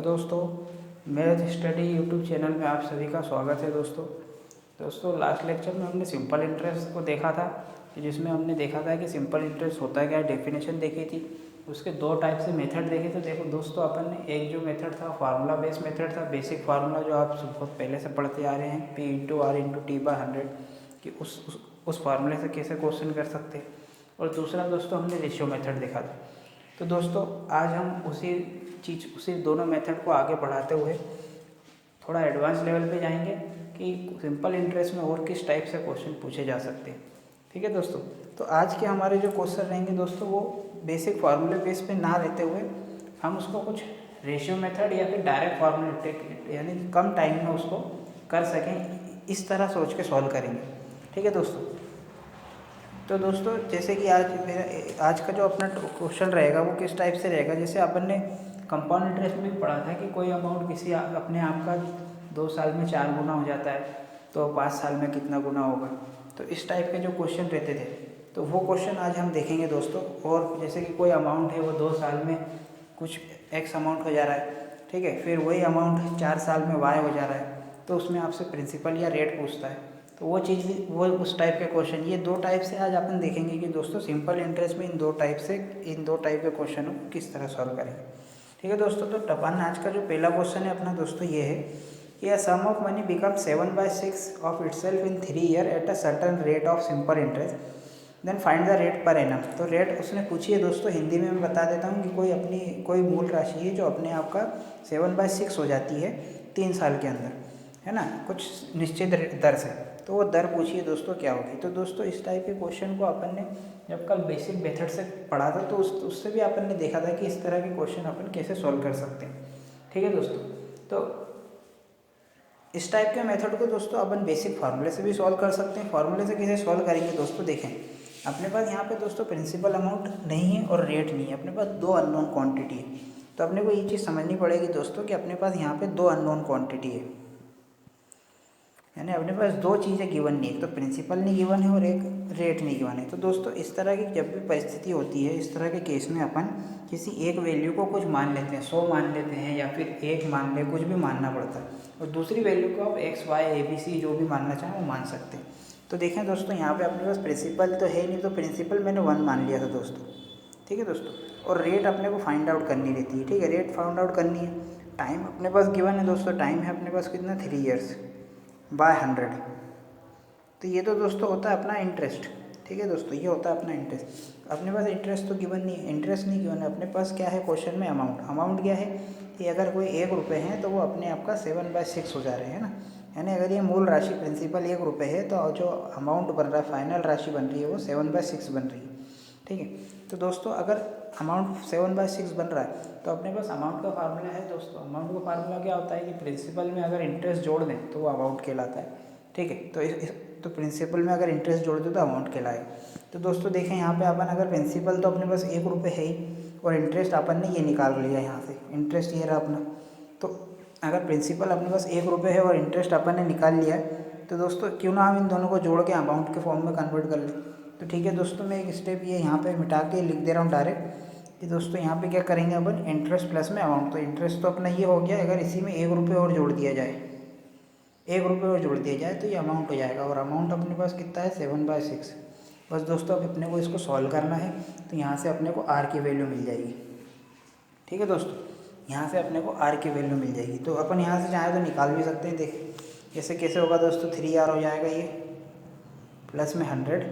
Hello दोस्तों, math study YouTube channel में आप सभी का स्वागत है। दोस्तों लास्ट लेक्चर में हमने सिंपल इंटरेस्ट को देखा था, जिसमें हमने देखा था कि सिंपल इंटरेस्ट होता है क्या, डेफिनेशन देखी थी। उसके दो टाइप से मेथड देखे थे। देखो दोस्तों, अपन ने एक जो मेथड था फार्मूला बेस्ड मेथड था, बेसिक फार्मूला जो आप बहुत पहले से पढ़ते आ रहे हैं, P/R/T/100 कि उस फार्मूले से कैसे क्वेश्चन कर सकते हैं। और दूसरा दोस्तों हमने रेशियो मेथड देखा था। तो दोस्तों आज हम उसी दोनों मेथड को आगे बढ़ाते हुए थोड़ा एडवांस लेवल पे जाएंगे कि सिंपल इंटरेस्ट में और किस टाइप से क्वेश्चन पूछे जा सकते हैं। ठीक है दोस्तों, तो आज के हमारे जो क्वेश्चन रहेंगे दोस्तों, वो बेसिक फार्मूले बेस पे ना रहते हुए हम उसको कुछ रेशियो मेथड या फिर डायरेक्ट फार्मूले यानी कम टाइम में उसको कर सकें, इस तरह सोच के सॉल्व करेंगे। ठीक है दोस्तों, तो दोस्तों जैसे कि आज का जो अपना क्वेश्चन रहेगा वो किस टाइप से रहेगा, जैसे अपन ने कंपाउंड इंटरेस्ट में भी पढ़ा था कि कोई अमाउंट किसी अपने आप का 2 साल में 4 गुना हो जाता है, तो 5 साल में कितना गुना होगा। तो इस टाइप के जो क्वेश्चन रहते थे, तो वो क्वेश्चन आज हम देखेंगे दोस्तों। और जैसे कि कोई अमाउंट है वो 2 साल में कुछ एक्स अमाउंट हो जा रहा है, ठीक है, फिर वही अमाउंट 4 साल में वाई हो जा रहा है, तो उसमें आपसे प्रिंसिपल या रेट पूछता है। तो वो चीज़ वो उस टाइप के क्वेश्चन, ये दो टाइप से आज अपन देखेंगे कि दोस्तों सिंपल इंटरेस्ट में इन दो टाइप के क्वेश्चन को किस तरह सॉल्व करेंगे। ठीक है दोस्तों, तो अपन आज का जो पहला क्वेश्चन है अपना दोस्तों ये है कि a sum of money become 7/6 of itself in 3 year at a certain rate of simple interest, then find the rate per annum. तो रेट उसने पूछी है दोस्तों, हिंदी में मैं बता देता हूँ कि कोई मूल राशि है जो अपने आप का 7/6 हो जाती है 3 साल के अंदर, है ना, कुछ निश्चित दर से। तो वो दर पूछिए दोस्तों क्या होगी। तो दोस्तों इस टाइप के क्वेश्चन को अपन ने जब कल बेसिक मेथड से पढ़ा था, तो उससे भी अपन ने देखा था कि इस तरह के क्वेश्चन अपन कैसे सॉल्व कर सकते हैं। ठीक है दोस्तों, तो इस टाइप के मेथड को दोस्तों अपन बेसिक फार्मूले से भी सॉल्व कर सकते हैं। फार्मूले से कैसे सॉल्व करेंगे दोस्तों, देखें अपने पास यहाँ पे दोस्तों प्रिंसिपल अमाउंट नहीं है और रेट नहीं है, अपने पास दो अननोन क्वांटिटी है। तो अपने को ये चीज़ समझनी पड़ेगी दोस्तों कि अपने पास यहाँ पे दो अननोन क्वांटिटी है, यानी अपने पास दो चीज़ें गिवन नहीं है, एक तो प्रिंसिपल नहीं गिवन है और एक रेट नहीं गिवन है। तो दोस्तों इस तरह की जब भी परिस्थिति होती है, इस तरह के केस में अपन किसी एक वैल्यू को कुछ मान लेते हैं, 100 मान लेते हैं या फिर 1 मान ले, कुछ भी मानना पड़ता है। और दूसरी वैल्यू को आप एक्स वाई ABC जो भी मानना चाहें वो मान सकते हैं। तो देखें दोस्तों, यहाँ पर अपने पास प्रिंसिपल तो है नहीं, तो प्रिंसिपल मैंने 1 मान लिया था दोस्तों। ठीक है दोस्तों, और रेट अपने को फाइंड आउट करनी रहती है। ठीक है, रेट फाइंड आउट करनी है। टाइम अपने पास गिवन है दोस्तों, टाइम है अपने पास कितना, 3 ईयर्स बाय 100। तो ये तो दोस्तों होता है अपना इंटरेस्ट। ठीक है दोस्तों, ये होता है अपना इंटरेस्ट। अपने पास इंटरेस्ट तो गिवन नहीं है, इंटरेस्ट नहीं गिवन है, अपने पास क्या है क्वेश्चन में, अमाउंट क्या है कि अगर कोई 1 रुपये है तो वो अपने आप का 7/6 हो जा रहे हैं ना। यानी अगर ये मूल राशि प्रिंसिपल 1 रुपये है तो जो अमाउंट बन रहा है, फाइनल राशि बन रही है वो 7/6 बन रही है। ठीक है, तो दोस्तों अगर अमाउंट 7/6 बन रहा है तो अपने पास अमाउंट का फार्मूला है दोस्तों। अमाउंट का फार्मूला क्या होता है कि प्रिंसिपल में अगर इंटरेस्ट जोड़ दें तो वो अमाउंट कहलाता है। ठीक है, तो प्रिंसिपल में अगर इंटरेस्ट जोड़ दें तो अमाउंट कहलाएगा। तो दोस्तों देखें यहाँ पे अपन अगर प्रिंसिपल तो अपने पास 1 रुपये है ही, और इंटरेस्ट अपन ने ये निकाल लिया यहाँ से, इंटरेस्ट ये रहा अपना। तो अगर प्रिंसिपल अपने पास 1 रुपये है और इंटरेस्ट अपन ने निकाल लिया है, तो दोस्तों क्यों ना हम इन दोनों को जोड़ के अमाउंट के फॉर्म में कन्वर्ट कर लें। तो ठीक है दोस्तों, मैं एक स्टेप ये यहाँ पे मिटा के लिख दे रहा हूँ डायरेक्ट कि दोस्तों यहाँ पे क्या करेंगे अपन, इंटरेस्ट प्लस में अमाउंट। तो इंटरेस्ट तो अपना ये हो गया, अगर इसी में 1 रुपये और जोड़ दिया जाए, 1 रुपये और जोड़ दिया जाए तो ये अमाउंट हो जाएगा। और अमाउंट अपने पास कितना है, 7/6। बस दोस्तों अब अपने को इसको सॉल्व करना है, तो यहाँ से अपने को R की वैल्यू मिल जाएगी। ठीक है दोस्तों, यहाँ से अपने को R की वैल्यू मिल जाएगी। तो अपन यहाँ से चाहे तो निकाल भी सकते हैं। देखिए कैसे कैसे होगा दोस्तों, 3R हो जाएगा ये, प्लस में 100,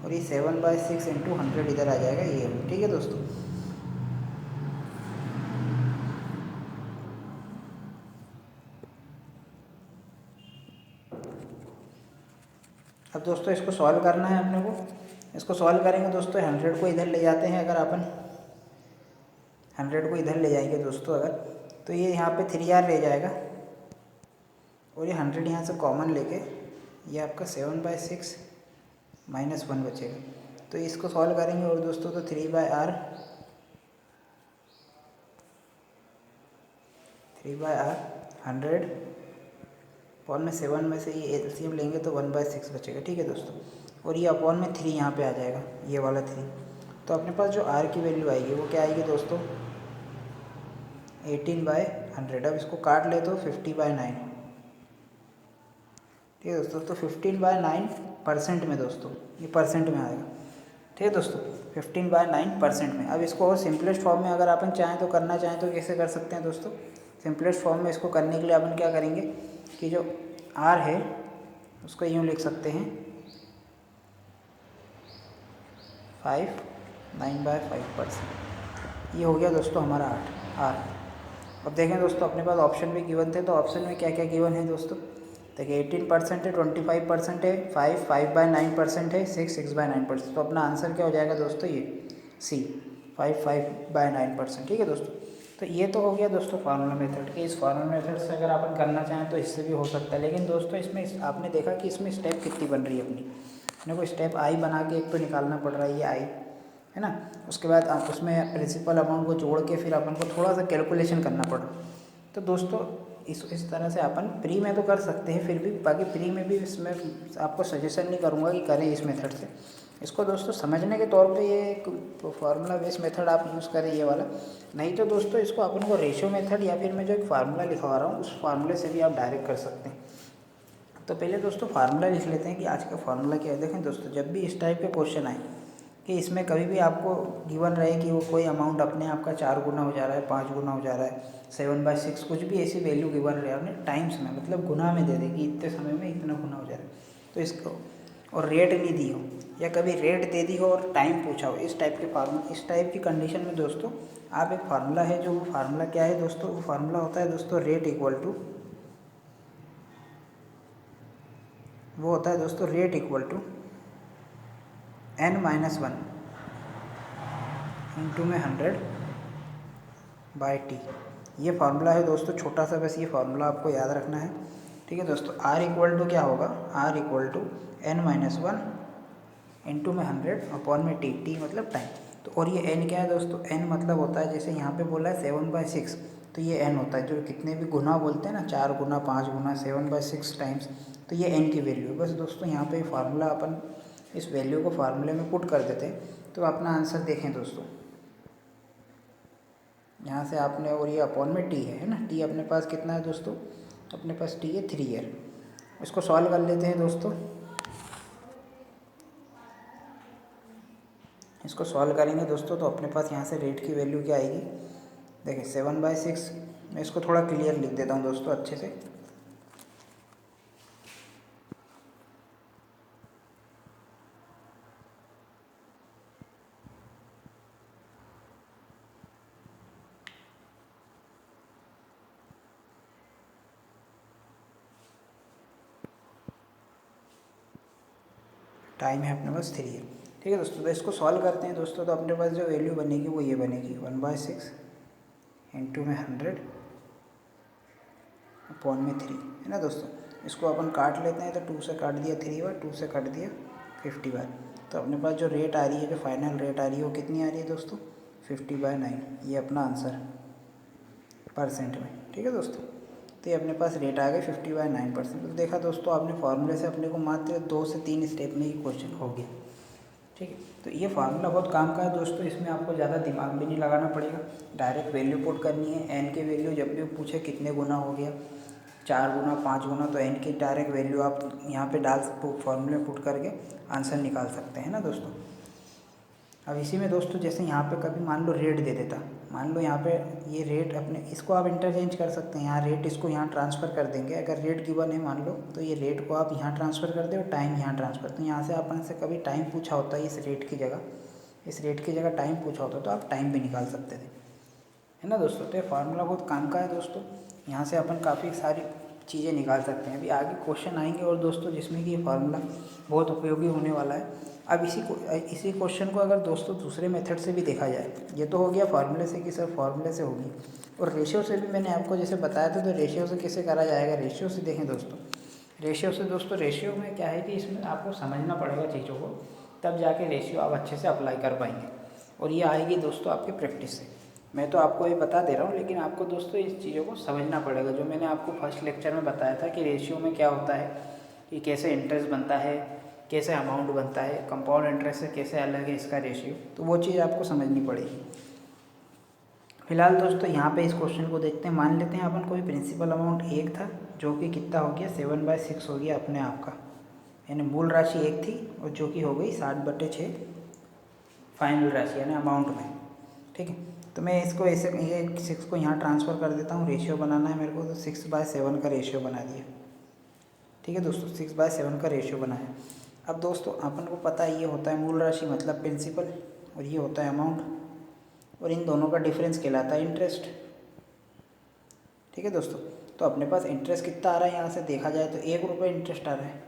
और ये 7/6 इंटू 100 इधर आ जाएगा ये। ठीक है दोस्तों, अब दोस्तों इसको सॉल्व करना है अपने को। इसको सॉल्व करेंगे दोस्तों, 100 को इधर ले जाते हैं, अगर अपन 100 को इधर ले जाएंगे दोस्तों अगर, तो ये यहाँ पे 3R रह जाएगा, और ये 100 यहाँ से कॉमन लेके ये आपका 7/6 माइनस 1 बचेगा। तो इसको सॉल्व करेंगे और दोस्तों तो 3/R 100 अपॉन में 7 में से ये एलसीएम लेंगे तो 1/6 बचेगा। ठीक है दोस्तों, और ये अपॉन में 3 यहाँ पे आ जाएगा, ये वाला 3। तो अपने पास जो R की वैल्यू आएगी वो क्या आएगी दोस्तों, 18/100। अब इसको काट ले तो 50/9, ठीक है दोस्तों। तो 15/9% में दोस्तों, ये परसेंट में आएगा, ठीक है दोस्तों, 15/9% में। अब इसको और सिंपलेस्ट फॉर्म में अगर अपन चाहें तो करना चाहें तो कैसे कर सकते हैं दोस्तों। सिंपलेस्ट फॉर्म में इसको करने के लिए अपन क्या करेंगे कि जो आर है उसको यूँ लिख सकते हैं 9/5%। ये हो गया दोस्तों हमारा आर। अब देखें दोस्तों, अपने पास ऑप्शन भी गिवन थे, तो ऑप्शन में क्या क्या गिवन है दोस्तों। देखिए 18% है, 25% है, 5/9% है, 6/9%। तो अपना आंसर क्या हो जाएगा दोस्तों, ये सी 5/9%, ठीक है दोस्तों। तो ये तो हो गया दोस्तों फार्मूला मेथड के। इस फार्मूला मेथड से अगर अपन करना चाहें तो इससे भी हो सकता है, लेकिन दोस्तों इसमें आपने देखा कि इसमें स्टेप कितनी बन रही है अपने को स्टेप आई बना के एक तो निकालना पड़ रहा है, ये आई है ना। उसके बाद आप उसमें प्रिंसिपल अमाउंट को जोड़ के फिर अपन को थोड़ा सा कैलकुलेशन करना पड़ा। तो दोस्तों इस तरह से अपन प्री में तो कर सकते हैं, फिर भी बाकी प्री में भी इसमें आपको सजेशन नहीं करूँगा कि करें इस मेथड से। इसको दोस्तों समझने के तौर पे ये एक फार्मूला बेस्ड मेथड आप यूज़ करें ये वाला। नहीं तो दोस्तों इसको अपन को रेशियो मेथड या फिर मैं जो एक फार्मूला लिखवा रहा हूँ उस फार्मूले से भी आप डायरेक्ट कर सकते हैं। तो पहले दोस्तों फार्मूला लिख लेते हैं कि आज का फार्मूला क्या है। देखें दोस्तों, जब भी इस टाइप के क्वेश्चन आए कि इसमें कभी भी आपको गिवन रहे कि वो कोई अमाउंट अपने आप का 4 गुना हो जा रहा है, 5 गुना हो जा रहा है, 7/6 कुछ भी ऐसी वैल्यू गिवन रहे आपने टाइम्स में, मतलब गुना में दे दे कि इतने समय में इतना गुना हो जा रहा है, तो इसको और रेट नहीं दी हो या कभी रेट दे दी हो और टाइम पूछा हो, इस टाइप के फार्मूला, इस टाइप की कंडीशन में दोस्तों आप एक फार्मूला है, जो वो फार्मूला क्या है दोस्तों, वो फार्मूला होता है दोस्तों रेट इक्वल टू, वो होता है दोस्तों rate equal to n-1 into में 100/t। ये फार्मूला है दोस्तों, छोटा सा, बस ये फार्मूला आपको याद रखना है, ठीक है दोस्तों। r इक्वल टू क्या होगा, r equal to n-1 into में 100 में t मतलब टाइम। तो और ये n क्या है दोस्तों, n मतलब होता है, जैसे यहाँ पे बोला है 7/6, तो ये n होता है जो कितने भी गुना बोलते हैं ना, 4 गुना, 5 गुना, 7/6 टाइम्स, तो ये n की वैल्यू है। बस दोस्तों यहाँ पे फार्मूला अपन इस वैल्यू को फार्मूले में पुट कर देते हैं, तो अपना आंसर देखें दोस्तों, यहाँ से आपने, और ये अपॉन में टी है ना, टी अपने पास कितना है दोस्तों, अपने पास टी है 3 ईयर। इसको सॉल्व कर लेते हैं दोस्तों, इसको सॉल्व करेंगे दोस्तों तो अपने पास यहाँ से रेट की वैल्यू क्या आएगी। देखिए 7/6, मैं इसको थोड़ा क्लियर लिख देता हूँ दोस्तों अच्छे से। टाइम है अपने पास 3 है, ठीक है दोस्तों। तो इसको सॉल्व करते हैं दोस्तों, तो अपने पास जो वैल्यू बनेगी वो ये बनेगी 1/6 इंटू में 100 अपॉन में 3, है ना दोस्तों। इसको अपन काट लेते हैं, तो 2 से काट दिया 3 बार, 2 से काट दिया 50 बार, तो अपने पास जो रेट आ रही है, जो फाइनल रेट आ रही है वो कितनी आ रही है दोस्तों, 50/9। ये अपना आंसर परसेंट में, ठीक है दोस्तों। तो ये अपने पास रेट आ गए 50/9%। तो देखा दोस्तों आपने, फार्मूले से अपने को मात्र 2 से 3 स्टेप में ही क्वेश्चन हो गया, ठीक है। तो ये फार्मूला बहुत काम का है दोस्तों, इसमें आपको ज़्यादा दिमाग भी नहीं लगाना पड़ेगा, डायरेक्ट वैल्यू पुट करनी है। एन की वैल्यू जब भी पूछे कितने गुना हो गया, 4 गुना, 5 गुना, तो एन की डायरेक्ट वैल्यू आप यहाँ पे डाल फार्मूले में पुट करके आंसर निकाल सकते हैं ना दोस्तों। अब इसी में दोस्तों, जैसे यहाँ पे कभी मान लो रेट दे देता, मान लो यहाँ पे ये रेट अपने, इसको आप इंटरचेंज कर सकते हैं, यहाँ रेट इसको यहाँ ट्रांसफ़र कर देंगे। अगर रेट गिवन है मान लो, तो ये रेट को आप यहाँ ट्रांसफ़र कर दे और टाइम यहाँ ट्रांसफ़र, तो यहाँ से अपन से कभी टाइम पूछा होता है, इस रेट की जगह टाइम पूछा होता तो आप टाइम भी निकाल सकते थे, है ना दोस्तों। तो ये फार्मूला बहुत काम का है दोस्तों, यहाँ से अपन काफ़ी सारी चीज़ें निकाल सकते हैं। अभी आगे क्वेश्चन आएंगे और दोस्तों जिसमें कि ये फार्मूला बहुत उपयोगी होने वाला है। अब इसी क्वेश्चन को अगर दोस्तों दूसरे मेथड से भी देखा जाए, ये तो हो गया फार्मूले से कि सर फार्मूले से होगी, और रेशियो से भी मैंने आपको जैसे बताया था, तो रेशियो से कैसे करा जाएगा। रेशियो से देखें दोस्तों, रेशियो में क्या है कि इसमें आपको समझना पड़ेगा चीज़ों को, तब जाके रेशियो आप अच्छे से अप्लाई कर पाएंगे, और ये आएगी दोस्तों आपकी प्रैक्टिस से। मैं तो आपको ये बता दे रहा हूँ, लेकिन आपको दोस्तों इस चीज़ों को समझना पड़ेगा, जो मैंने आपको फर्स्ट लेक्चर में बताया था कि रेशियो में क्या होता है, कि कैसे इंटरेस्ट बनता है, कैसे अमाउंट बनता है, कंपाउंड इंटरेस्ट से कैसे अलग है इसका रेशियो, तो वो चीज़ आपको समझनी पड़ेगी। फिलहाल दोस्तों यहाँ पे इस क्वेश्चन को देखते हैं। मान लेते हैं अपन कोई प्रिंसिपल अमाउंट 1 था, जो कि कितना हो गया 7/6 हो गया अपने आप का, यानी मूल राशि 1 थी और जो कि हो गई 60/6 फाइनल राशि यानी अमाउंट में। ठीक है, तो मैं इसको ऐसे ये 6 को यहाँ ट्रांसफ़र कर देता हूँ। रेशियो बनाना है मेरे को, तो 6/7 का रेशियो बना दिया। ठीक है दोस्तों, 6/7 का रेशियो बनाया। अब दोस्तों अपन को पता है ये होता है मूल राशि मतलब प्रिंसिपल, और ये होता है अमाउंट, और इन दोनों का डिफरेंस कहलाता है इंटरेस्ट। ठीक है दोस्तों, तो अपने पास इंटरेस्ट कितना आ रहा है यहाँ से देखा जाए तो 1 रुपये इंटरेस्ट आ रहा है।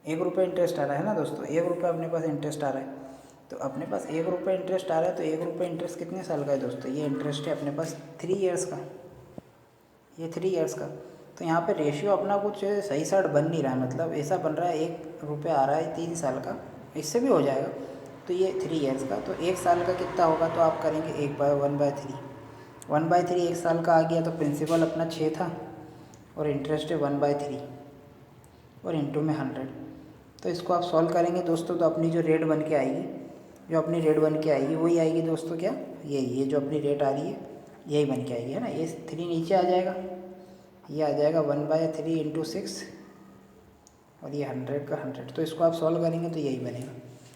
1 रुपये इंटरेस्ट आ रहा है ना दोस्तों, 1 रुपये अपने पास इंटरेस्ट आ रहा है। तो अपने पास 1 रुपये इंटरेस्ट आ रहा है, तो 1 रुपये इंटरेस्ट कितने साल का है दोस्तों? ये इंटरेस्ट है अपने पास 3 ईयर्स का, ये 3 ईयर्स का। तो यहाँ पे रेशियो अपना कुछ सही साइड बन नहीं रहा है, मतलब ऐसा बन रहा है 1 रुपये आ रहा है 3 साल का, इससे भी हो जाएगा। तो ये 3 ईयर्स का, तो 1 साल का कितना होगा? तो आप करेंगे 1/3। 1/3 1 साल का आ गया, तो प्रिंसिपल अपना 6 था और इंटरेस्ट है 1/3 और इंटू में 100। तो इसको आप सॉल्व करेंगे दोस्तों, तो अपनी जो रेट बन के आएगी, जो अपनी रेट बन के आएगी वही आएगी दोस्तों। क्या ये जो अपनी रेट आ रही है यही बन के आएगी, है ना। ये 3 नीचे आ जाएगा, ये आ जाएगा 1/3 इंटू 6 और ये 100 का 100। तो इसको आप सॉल्व करेंगे तो यही बनेगा।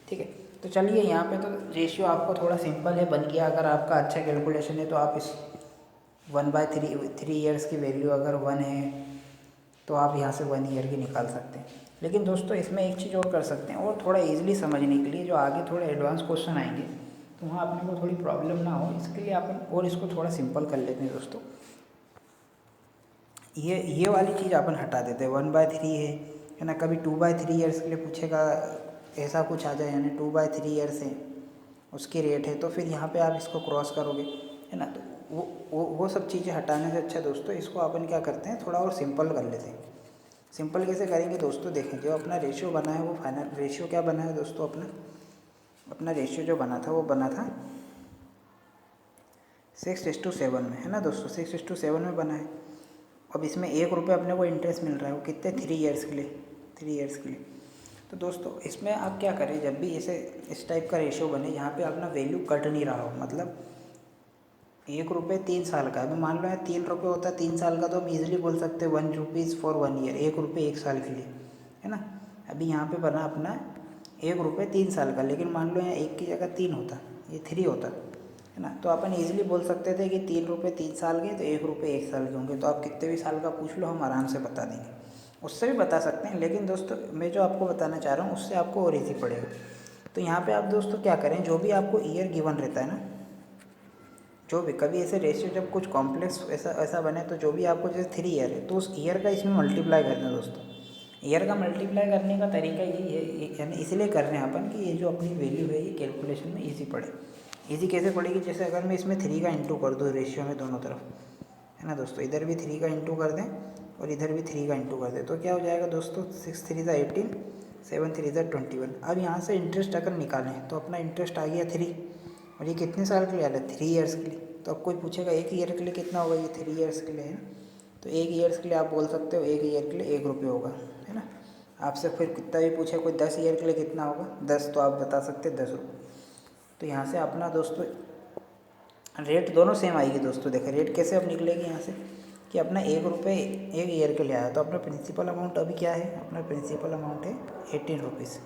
ठीक है, तो चलिए यहाँ पे तो रेशियो आपको थोड़ा सिंपल है, बन गया। अगर आपका अच्छा कैलकुलेशन है तो आप इस 1/3 3 ईयर्स की वैल्यू अगर 1 है तो आप यहाँ से 1 ईयर की निकाल सकते हैं। लेकिन दोस्तों इसमें एक चीज़ और कर सकते हैं, और थोड़ा ईजिली समझने के लिए जो आगे थोड़े एडवांस क्वेश्चन आएंगे तो वहाँ अपने को थोड़ी प्रॉब्लम ना हो, इसके लिए अपन और इसको थोड़ा सिंपल कर लेते हैं दोस्तों। ये वाली चीज़ अपन हटा देते हैं। 1/3 है ना, कभी 2/3 ईयर्स के लिए पूछेगा, ऐसा कुछ आ जाए, यानी 2/3 ईयर्स है उसकी रेट है, तो फिर यहाँ पे आप इसको क्रॉस करोगे, है ना। तो वो सब चीज़ें हटाने से अच्छा दोस्तों इसको अपन क्या करते हैं, थोड़ा और सिंपल कर लेते हैं। सिंपल कैसे करेंगे दोस्तों? देखें, जो अपना रेशियो बना है वो फाइनल रेशियो क्या बना है दोस्तों? अपना रेशियो जो बना था वो बना था 6:7 में, है ना दोस्तों। 6:7 में बना है। अब इसमें 1 रुपये अपने को इंटरेस्ट मिल रहा है, वो कितने 3 ईयर्स के लिए, 3 ईयर्स के लिए। तो दोस्तों इसमें आप क्या करें, जब भी ऐसे इस टाइप का रेशियो बने जहाँ पे अपना वैल्यू कट नहीं रहा हो, मतलब 1 रुपये 3 साल का, अभी मान लो है 3 रुपये होता है 3 साल का, तो हम इजीली बोल सकते हैं 1 रुपीज़ फॉर 1 ईयर, 1 रुपये 1 साल के लिए, है ना। अभी यहाँ पे बना अपना 1 रुपये 3 साल का, लेकिन मान लो यहाँ 1 की जगह 3 होता, ये 3 होता, है ना। तो अपन इजीली बोल सकते थे कि 3 रुपये 3 साल के, तो 1 रुपये 1 साल के होंगे। तो आप कितने भी साल का पूछ लो हम आराम से बता देंगे, उससे भी बता सकते हैं। लेकिन दोस्तों मैं जो आपको बताना चाह रहा हूँ उससे आपको और ईजी पड़ेगा। तो यहाँ पे आप दोस्तों क्या करें, जो भी आपको ईयर गिवन रहता है ना, जो भी कभी ऐसे रेशियो जब कुछ कॉम्प्लेक्स ऐसा बने, तो जो भी आपको जैसे 3 ईयर है तो उस ईयर का इसमें मल्टीप्लाई कर दें दोस्तों। ईयर का मल्टीप्लाई करने का तरीका यही है, यानी इसलिए कर रहे हैं अपन कि ये जो अपनी वैल्यू है ये कैलकुलेशन में ईजी पड़े। ईजी कैसे पड़ेगी? जैसे अगर मैं इसमें 3 का इंटू कर दूँ रेशियो में दोनों तरफ, है ना दोस्तों, इधर भी 3 का इंटू कर दें और इधर भी 3 का इंटू कर दें, तो क्या हो जाएगा दोस्तों? 6 3 ज़ा 18, 7 3 ज़ा 21। अब यहाँ से इंटरेस्ट अगर निकालें तो अपना इंटरेस्ट आ गया 3, और ये कितने साल के लिए आ रहा है? 3 ईयर्स के लिए। तो अब कोई पूछेगा 1 ईयर के लिए कितना होगा? ये 3 ईयर्स के लिए है, तो 1 ईयर्स के लिए आप बोल सकते हो 1 ईयर के लिए 1 रुपये होगा, है ना। आपसे फिर कितना भी पूछे कोई 10 ईयर के लिए कितना होगा 10, तो आप बता सकते हैं 10 रुपये। तो यहाँ से अपना दोस्तों रेट दोनों सेम आएगी दोस्तों। देखें रेट कैसे अब निकलेगी यहाँ से कि अपना 1 रुपये 1 ईयर के लिए आया, तो अपना प्रिंसिपल अमाउंट अभी क्या है? अपना प्रिंसिपल अमाउंट है 18 रुपीज़।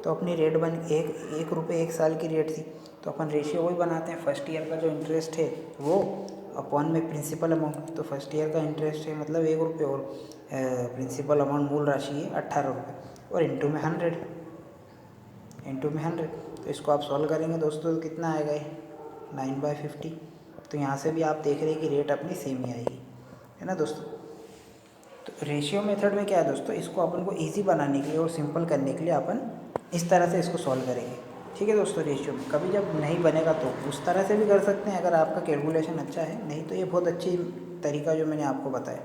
तो अपनी रेट बन 1 रुपये 1 साल की रेट थी, तो अपन रेशियो वही बनाते हैं, फर्स्ट ईयर का जो इंटरेस्ट है वो अपॉन में प्रिंसिपल अमाउंट। तो फर्स्ट ईयर का इंटरेस्ट है मतलब 1 रुपये, और प्रिंसिपल अमाउंट मूल राशि है 18 रुपये, और इंटू में 100, इंटू में 100। तो इसको आप सॉल्व करेंगे दोस्तों तो कितना आएगा? 9/50। तो यहाँ से भी आप देख रहे हैं कि रेट अपनी सेम ही आएगी, है ना दोस्तों। तो रेशियो मेथड में क्या है दोस्तों, इसको अपन को ईजी बनाने के लिए और सिंपल करने के लिए अपन इस तरह से इसको सॉल्व करेंगे। ठीक है दोस्तों, रेशियो में कभी जब नहीं बनेगा तो उस तरह से भी कर सकते हैं अगर आपका कैलकुलेशन अच्छा है, नहीं तो ये बहुत अच्छी तरीका जो मैंने आपको बताया।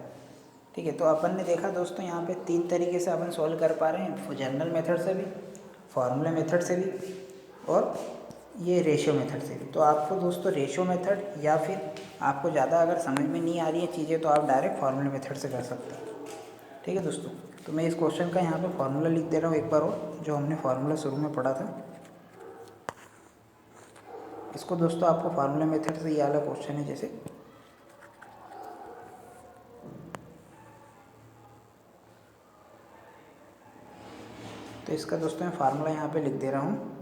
ठीक है, तो अपन ने देखा दोस्तों यहाँ पे 3 तरीके से अपन सॉल्व कर पा रहे हैं, जनरल मेथड से भी, फार्मूला मेथड से भी, और ये रेशियो मेथड से भी। तो आपको दोस्तों रेशियो मेथड या फिर आपको ज़्यादा अगर समझ में नहीं आ रही है चीज़ें तो आप डायरेक्ट फार्मूला मेथड से कर सकते हैं। ठीक है दोस्तों, तो मैं इस क्वेश्चन का यहाँ पे फार्मूला लिख दे रहा हूँ एक बार और, जो हमने फार्मूला शुरू में पढ़ा था। इसको दोस्तों आपको फार्मूला मेथड से ये वाला क्वेश्चन है जैसे, तो इसका दोस्तों मैं फार्मूला यहाँ पे लिख दे रहा हूँ।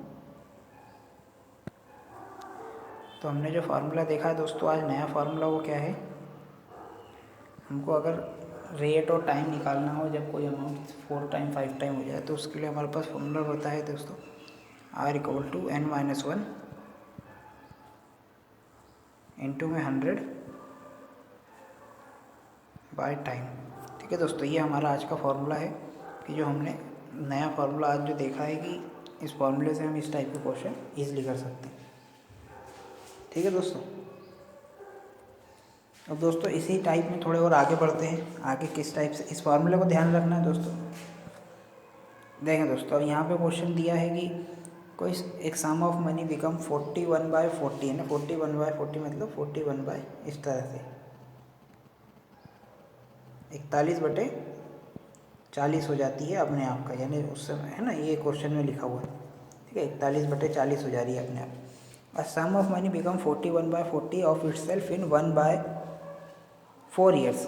तो हमने जो फार्मूला देखा है दोस्तों आज नया फार्मूला वो क्या है, हमको अगर रेट और टाइम निकालना हो जब कोई अमाउंट 4 टाइम 5 टाइम हो जाए, तो उसके लिए हमारे पास फार्मूला होता है दोस्तों R=n-1 इंटू में 100 बाय टाइम। ठीक है दोस्तों, ये हमारा आज का फार्मूला है कि जो हमने नया फार्मूला आज जो देखा है कि इस फार्मूले से हम इस टाइप के क्वेश्चन ईजिली कर सकते हैं। ठीक है दोस्तों, अब दोस्तों इसी टाइप में थोड़े और आगे बढ़ते हैं। आगे किस टाइप से, इस फार्मूले को ध्यान रखना है दोस्तों। देखें दोस्तों, अब यहाँ पे क्वेश्चन दिया है कि कोई एक सम ऑफ मनी बिकम 41/40 है ना, 41/40 मतलब 41 बाय इस तरह से 41/40 हो जाती है अपने आप का, यानी उस समय है ना, ये क्वेश्चन में लिखा हुआ है। ठीक है, 41/40 हो जा रही है अपने आप। A sum of money become 41/40 of itself in 1/4 years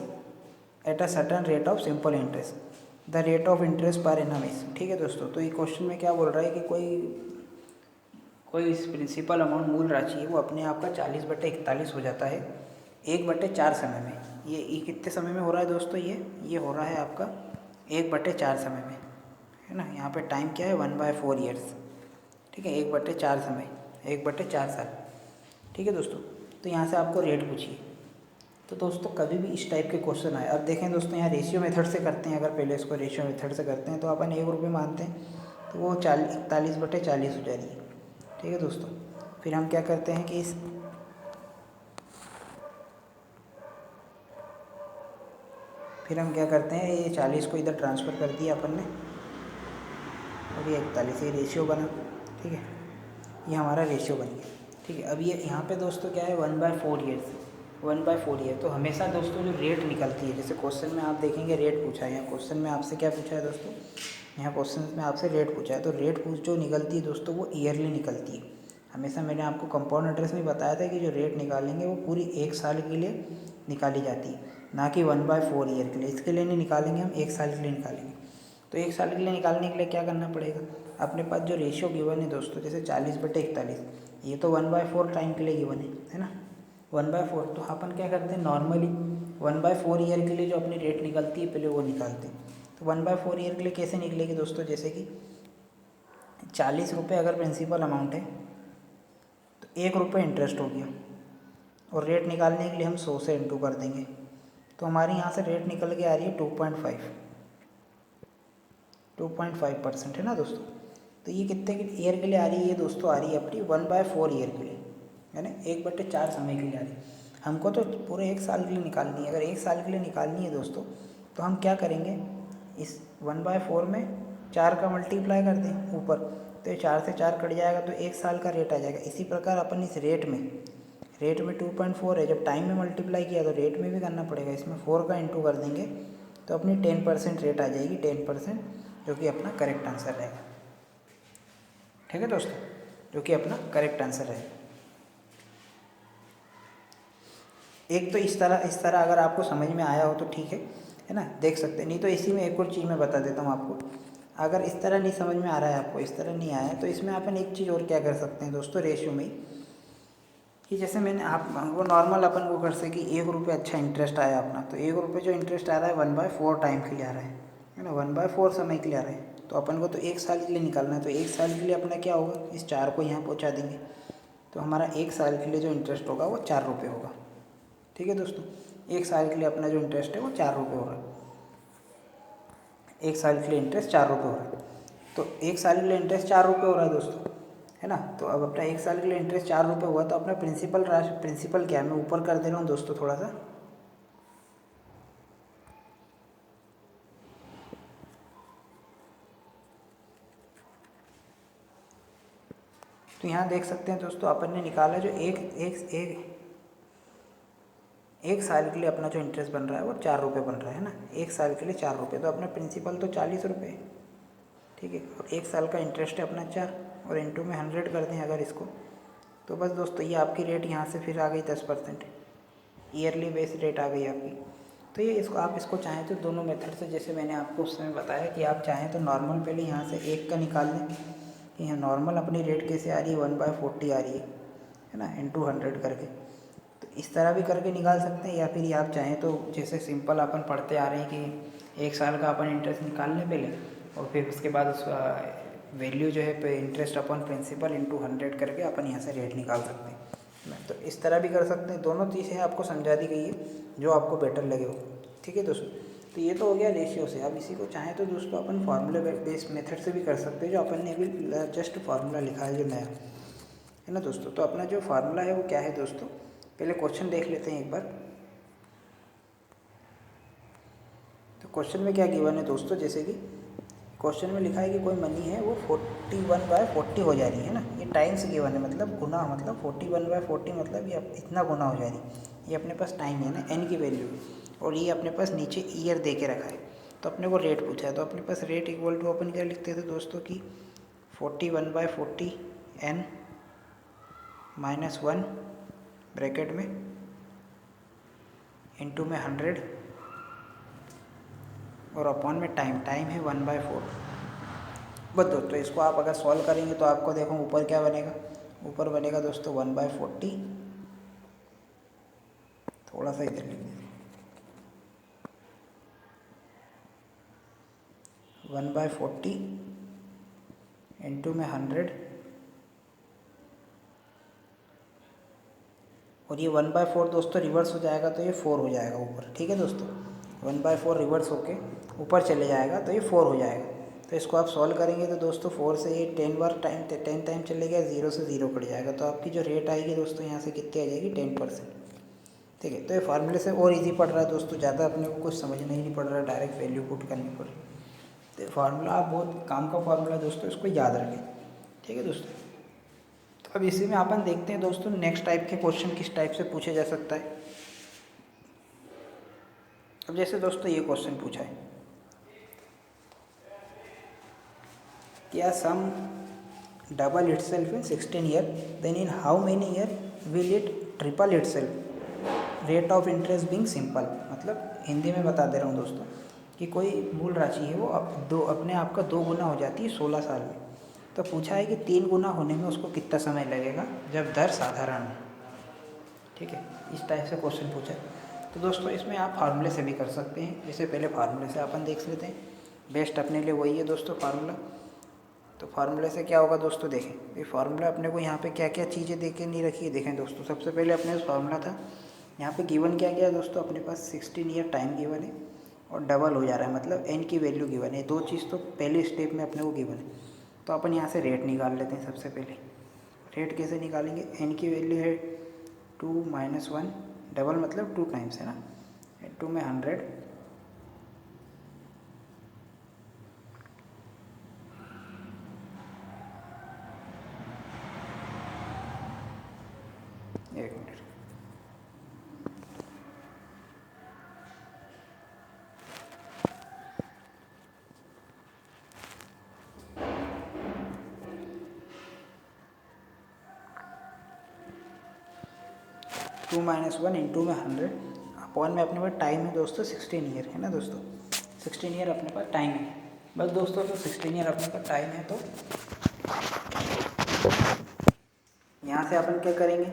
at a certain rate of simple interest. The rate of interest per annum is। ठीक है दोस्तों, तो ये क्वेश्चन में क्या बोल रहा है कि कोई इस प्रिंसिपल अमाउंट मूल राशि है वो अपने आप का 40/41 हो जाता है 1/4 समय में। ये कितने समय में हो रहा है दोस्तों, ये हो रहा है आपका 1/4 समय में, है ना। यहाँ पे टाइम क्या है 1/4 ईयर्स। ठीक है, 1/4 समय, 1/4 साल। ठीक है दोस्तों, तो यहाँ से आपको रेट पूछिए। तो दोस्तों कभी भी इस टाइप के क्वेश्चन आए, अब देखें दोस्तों यहाँ रेशियो मेथड से करते हैं। अगर पहले इसको रेशियो मेथड से करते हैं तो अपन 1 रुपये मानते हैं, तो वो 41/40 हो जा रही है। ठीक है दोस्तों, फिर हम क्या करते हैं कि ये 40 को इधर ट्रांसफ़र कर दिया अपन ने और ये 41, ये रेशियो बना। ठीक है, ये हमारा रेशियो बन गया। ठीक है, अब ये यहाँ पे दोस्तों क्या है 1/4 ईयर्स, 1/4 ईयर। तो हमेशा दोस्तों जो रेट निकलती है, जैसे क्वेश्चन में आप देखेंगे रेट पूछा है, यहाँ क्वेश्चन में आपसे क्या पूछा है दोस्तों, यहाँ क्वेश्चन में आपसे रेट पूछा है। तो रेट जो निकलती है दोस्तों वो ईयरली निकलती है हमेशा। मैंने आपको कंपाउंड इंटरेस्ट में बताया था कि जो रेट निकालेंगे वो पूरी 1 साल के लिए निकाली जाती है, ना कि 1/4 ईयर के लिए। इसके लिए नहीं निकालेंगे हम, 1 साल के लिए निकालेंगे। तो 1 साल के लिए निकालने के लिए क्या करना पड़ेगा, अपने पास जो रेशियो गिवन है दोस्तों, जैसे 40/41, ये तो 1/4 टाइम के लिए गिवन है ना, 1/4। तो अपन क्या करते हैं नॉर्मली 1/4 ईयर के लिए जो अपनी रेट निकलती है पहले वो निकालते हैं। तो 1/4 ईयर के लिए कैसे निकलेगी दोस्तों, जैसे कि 40 रुपये अगर प्रिंसिपल अमाउंट है तो 1 रुपये इंटरेस्ट हो गया, और रेट निकालने के लिए हम 100 से इंटू कर देंगे। तो हमारी यहाँ से रेट निकल के आ रही है 2.5% है ना दोस्तों। तो ये कितने ईयर के लिए आ रही है दोस्तों, आ रही है अपनी 1/4 ईयर के लिए, यानी 1/4 समय के लिए आ रही है। हमको तो पूरे 1 साल के लिए निकालनी है। अगर 1 साल के लिए निकालनी है दोस्तों, तो हम क्या करेंगे, इस 1/4 में 4 का मल्टीप्लाई कर दें ऊपर, तो ये 4 से 4 कट जाएगा तो 1 साल का रेट आ जाएगा। इसी प्रकार अपन इस रेट में 2.4 है, जब टाइम में मल्टीप्लाई किया तो रेट में भी करना पड़ेगा, इसमें 4 का इंटू कर देंगे तो अपनी 10% रेट आ जाएगी, 10%, जो कि अपना करेक्ट आंसर रहेगा। ठीक है दोस्तों, जो कि अपना करेक्ट आंसर रहेगा। एक तो इस तरह अगर आपको समझ में आया हो तो ठीक है ना, देख सकते हैं। नहीं तो इसी में एक और चीज़ मैं बता देता हूँ आपको। अगर इस तरह नहीं समझ में आ रहा है आपको, इस तरह नहीं आया है, तो इसमें अपन एक चीज़ और क्या कर सकते हैं दोस्तों रेशियो में, कि जैसे मैंने आप वो नॉर्मल अपन वो कर सके कि 1 रुपये अच्छा इंटरेस्ट आया अपना, तो 1 रुपये जो इंटरेस्ट आ रहा है 1/4 टाइम के लिए आ रहा है ना, 1/4 समय के लिए आ रहा है। तो अपन को तो 1 साल के लिए निकालना है, तो 1 साल के लिए अपना क्या होगा, इस 4 को यहाँ पहुँचा देंगे, तो हमारा 1 साल के लिए जो इंटरेस्ट होगा वो 4 रुपये होगा। ठीक है दोस्तों, 1 साल के लिए अपना जो इंटरेस्ट है वो 4 रुपये हो रहा है, 1 साल के लिए इंटरेस्ट 4 रुपये हो रहा है। तो 1 साल के लिए इंटरेस्ट 4 रुपये हो रहा है दोस्तों, है ना। तो अब अपना 1 साल के लिए इंटरेस्ट 4 रुपये हुआ, तो अपना प्रिंसिपल क्या है, मैं ऊपर कर दे रहा हूँ दोस्तों थोड़ा सा, तो यहाँ देख सकते हैं दोस्तों अपन ने निकाला जो एक साल के लिए अपना जो इंटरेस्ट बन रहा है वो 4 रुपये बन रहा है ना, 1 साल के लिए 4 रुपये, तो अपना प्रिंसिपल तो 40 रुपये। ठीक है, और 1 साल का इंटरेस्ट है अपना 4, और इंटू में 100 कर दें अगर इसको, तो बस दोस्तों ये आपकी रेट यहाँ से फिर आ गई 10%, ईयरली बेस रेट आ गई आपकी। तो ये इसको आप इसको चाहें तो दोनों मेथड से, जैसे मैंने आपको उस समय बताया कि आप चाहें तो नॉर्मल पहले यहाँ से 1 का निकाल लें कि यहाँ नॉर्मल अपनी रेट कैसे आ रही है, 1/40 आ रही है ना, इंटू 100 करके। तो इस तरह भी करके निकाल सकते हैं, या फिर आप चाहें तो जैसे सिंपल अपन पढ़ते आ रहे हैं कि 1 साल का अपन इंटरेस्ट निकाल लें पहले, और फिर उसके बाद उसका वैल्यू जो है इंटरेस्ट अपॉन प्रिंसिपल इंटू 100 करके अपन यहाँ से रेट निकाल सकते हैं। तो इस तरह भी कर सकते हैं, दोनों चीज़ें आपको समझा दी गई है जो आपको बेटर लगे हो। ठीक है दोस्तों, तो ये तो हो गया रेशियो से। अब इसी को चाहें तो दोस्तों अपन फार्मूला बेस्ड मेथड से भी कर सकते हैं, जो अपन ने अभी जस्ट फार्मूला लिखा है जो नया है ना दोस्तों। तो अपना जो फार्मूला है वो क्या है दोस्तों, पहले क्वेश्चन देख लेते हैं एक बार। तो क्वेश्चन में क्या गिवन है दोस्तों, जैसे कि क्वेश्चन में लिखा है कि कोई मनी है वो 41/40 हो जा रही है ना, ये टाइम्स गिवन है, मतलब गुना, मतलब 41/40 मतलब ये इतना गुना हो जा रही है। ये अपने पास टाइम है ना, एन की वैल्यू, और ये अपने पास नीचे ईयर दे के रखा है। तो अपने को रेट पूछा है, तो अपने पास रेट इक्वल टू अपन क्या लिखते थे दोस्तों कि 41/40 n -1 ब्रैकेट में इंटू में 100 और अपॉन में टाइम है 1/4। बस दोस्तों इसको आप अगर सॉल्व करेंगे तो आपको देखो ऊपर क्या बनेगा, ऊपर बनेगा दोस्तों 1/40, थोड़ा सा इधर लिख दीजिए, 1/40 इंटू में 100, और ये 1/4 दोस्तों रिवर्स हो जाएगा तो ये 4 हो जाएगा ऊपर। ठीक है दोस्तों, 1/4 रिवर्स होके ऊपर चले जाएगा तो ये 4 हो जाएगा। तो इसको आप सॉल्व करेंगे तो दोस्तों 4 से ये 10 टाइम चलेगा, 0 से 0 कट जाएगा, तो आपकी जो रेट आएगी दोस्तों यहाँ से कितनी आ जाएगी, 10%। ठीक है, तो ये फार्मूले से और इजी पड़ रहा है दोस्तों, ज़्यादा अपने को कुछ समझना ही नहीं पड़ रहा है, डायरेक्ट वैल्यू पुट करनी पड़ रही है। तो फार्मूला आप बहुत काम का फार्मूला है दोस्तों, इसको याद रखें। ठीक है दोस्तों, तो अब इसी में अपन देखते हैं दोस्तों नेक्स्ट टाइप के क्वेश्चन किस टाइप से पूछे जा सकता है। अब जैसे दोस्तों ये क्वेश्चन पूछा है, क्या sum double itself in 16 year, then in how many year will it triple itself, rate of interest being simple. मतलब हिंदी में बता दे रहा हूँ दोस्तों कि कोई मूल राशि है वो अपने आप का 2 गुना हो जाती है 16 साल में। तो पूछा है कि 3 गुना होने में उसको कितना समय लगेगा जब दर साधारण हो। ठीक है, इस टाइप से क्वेश्चन पूछा है। तो दोस्तों इसमें आप फार्मूले से भी कर सकते हैं, जैसे पहले फार्मूले से अपन देख लेते हैं, बेस्ट अपने लिए वही है दोस्तों फार्मूला। तो फार्मूले से क्या होगा दोस्तों, देखें ये फार्मूला अपने को यहाँ पे क्या क्या चीज़ें दे के नहीं रखी है। देखें दोस्तों, सबसे पहले अपने पास फार्मूला था, यहाँ पे गिवन क्या गया दोस्तों, अपने पास 16 ईयर टाइम गिवन है और डबल हो जा रहा है, मतलब एन की वैल्यू गिवन है। 2 चीज़ तो पहले स्टेप में अपने को गिवन है। तो अपन यहाँ से रेट निकाल लेते हैं। सबसे पहले रेट कैसे निकालेंगे, एन की वैल्यू है 2 - 1, डबल मतलब 2 टाइम्स है ना, 2 में 100, एक मिनट, टू माइनस 1 इंटू में 100 अपॉन में अपने पास टाइम है दोस्तों 16 ईयर है ना दोस्तों, 16 ईयर अपने पास टाइम है। बस दोस्तों तो 16 ईयर अपने पास टाइम है, तो यहाँ से अपन क्या करेंगे,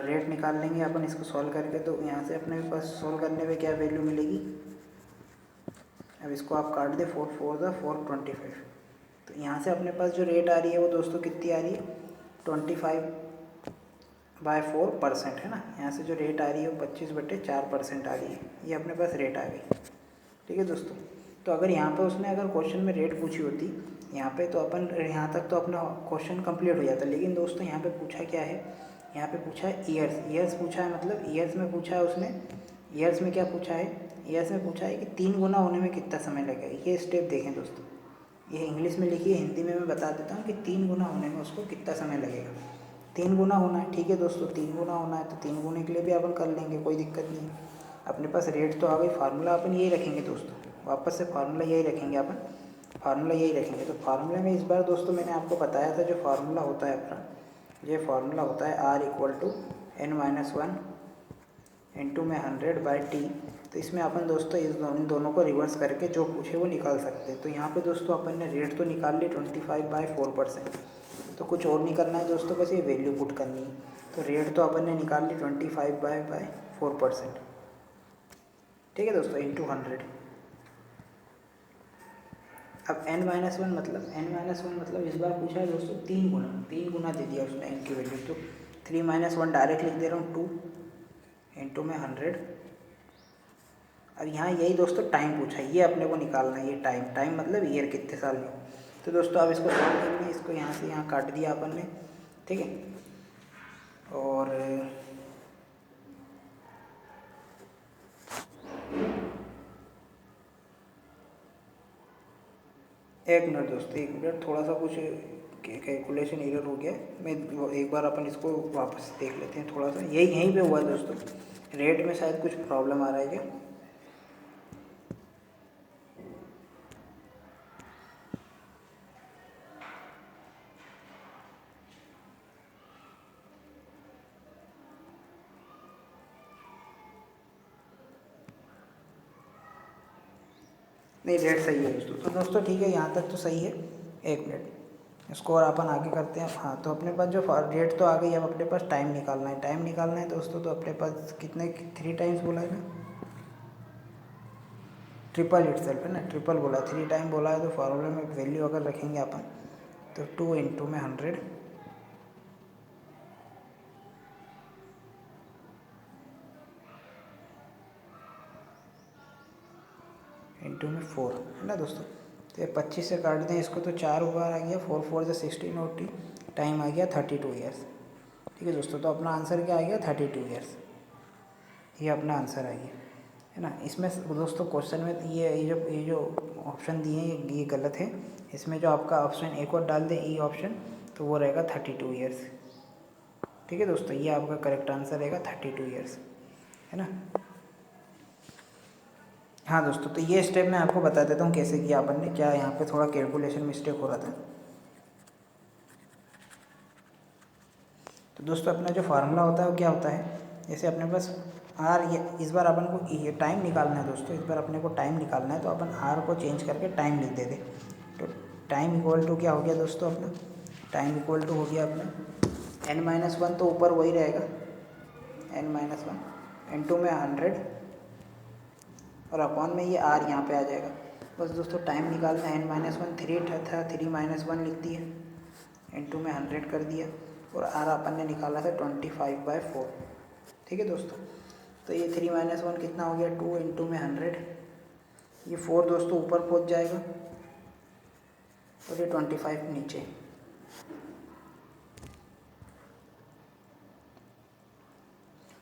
रेट निकाल लेंगे अपन इसको सॉल्व करके। तो यहाँ से अपने पास सॉल्व करने में क्या वैल्यू मिलेगी, अब इसको आप काट दे, 4 4 × 4 25। तो यहाँ से अपने पास जो रेट आ रही है वो दोस्तों कितनी आ रही है, 25/4% है ना। यहाँ से जो रेट आ रही है वो 25/4% आ रही है, ये अपने पास रेट आ गई। ठीक है दोस्तों, तो अगर यहाँ पे उसने अगर क्वेश्चन में रेट पूछी होती यहाँ पे, तो अपन यहाँ तक तो अपना क्वेश्चन कंप्लीट हो जाता। लेकिन दोस्तों यहाँ पे पूछा क्या है, यहाँ पे पूछा है ईयर्स पूछा है, मतलब ईयर्स में पूछा है उसने। ईयर्स में क्या पूछा है, ईयर्स में पूछा है कि 3 गुना होने में कितना समय लगेगा। ये स्टेप देखें दोस्तों, ये इंग्लिश में लिखी है, हिंदी में मैं बता देता हूँ कि 3 गुना होने में उसको कितना समय लगेगा। 3 गुना होना है, ठीक है दोस्तों, 3 गुना होना है तो 3 गुने के लिए भी अपन कर लेंगे, कोई दिक्कत नहीं है। अपने पास रेट तो आ गई, फार्मूला अपन यही रखेंगे दोस्तों, वापस से फार्मूला यही रखेंगे अपन, फार्मूला यही रखेंगे। तो फार्मूले में इस बार दोस्तों मैंने आपको बताया था जो फार्मूला होता है अपना, ये फार्मूला होता है R equal to n-1 into में 100/t। तो इसमें अपन दोस्तों इन दोनों को रिवर्स करके जो पूछे वो निकाल सकते हैं। तो यहाँ पे दोस्तों अपन ने रेट तो निकाल ली 25/4%। तो कुछ और नहीं करना है दोस्तों, बस ये वैल्यू पुट करनी है। तो रेट तो अपन ने निकाल ली 25/4%, ठीक है दोस्तों, इंटू 100। अब n-1 मतलब इस बार पूछा है दोस्तों 3 गुना दे दिया उसने n की वैल्यू। तो 3 - 1 डायरेक्ट लिख दे रहा हूँ, 2 इंटू में 100। अब यहाँ यही दोस्तों टाइम पूछा है, ये अपने को निकालना है। ये टाइम मतलब ईयर, कितने साल में। तो दोस्तों अब इसको सॉल्व करेंगे। इसको यहाँ से यहाँ काट दिया अपन ने, ठीक है। और एक मिनट दोस्तों, एक मिनट, थोड़ा सा कुछ कैलकुलेशन एरर हो गया। मैं एक बार अपन इसको वापस देख लेते हैं थोड़ा सा। यहीं पे हुआ है दोस्तों, रेट में शायद कुछ प्रॉब्लम आ रहा है क्या। नहीं, रेट सही है दोस्तों। तो दोस्तों ठीक है, यहाँ तक तो सही है। एक मिनट, इसको और अपन आगे करते हैं। हाँ, तो अपने पास जो रेट तो आ गई। अब अपने पास टाइम निकालना है दोस्तों। तो अपने पास कितने 3 टाइम्स बोला है ना, ट्रिपल इटसेल्फ है ना, ट्रिपल बोला है, 3 टाइम बोला है। तो फॉर्मूले में वैल्यू अगर रखेंगे अपन, तो 2 इंटू में 100 इंटू में 4 है ना दोस्तों। तो ये 25 से काट दें इसको, तो 4 बार आ गया, 4 4 से 16 और टाइम आ गया 32 ईयर्स। ठीक है दोस्तों, तो अपना आंसर क्या आ गया, 32 ईयर्स। ये अपना आंसर आ गया, है ना। इसमें दोस्तों क्वेश्चन में ये जो ऑप्शन दिए हैं ये गलत है। इसमें जो आपका ऑप्शन एक और डाल दें, ई ऑप्शन, तो वो रहेगा 32 ईयर्स। ठीक है दोस्तों, ये आपका करेक्ट आंसर रहेगा 32 ईयर्स, है ना। हाँ दोस्तों, तो ये स्टेप मैं आपको बता देता हूँ कैसे किया अपन ने। क्या यहाँ पे थोड़ा कैलकुलेशन मिस्टेक हो रहा था। तो दोस्तों अपना जो फार्मूला होता है वो क्या होता है, जैसे अपने पास आर, ये इस बार अपन को ये टाइम निकालना है दोस्तों। इस बार अपने को टाइम निकालना है, तो अपन आर को चेंज करके टाइम लिख देते। तो टाइम इक्वल टू क्या हो गया दोस्तों अपना, टाइम इक्वल टू हो गया अपना n-1, तो ऊपर वही रहेगा n-1 इंटू में 100, और अपॉन में ये आर यहाँ पे आ जाएगा। बस दोस्तों टाइम निकालना है। n-1 3 था, 3 - 1 लिख दिया, इंटू में 100 कर दिया, और आर अपन ने निकाला था 25/4। ठीक है दोस्तों, तो ये 3 - 1 कितना हो गया, 2 इंटू में 100। ये 4 दोस्तों ऊपर पहुंच जाएगा, और ये 25 नीचे।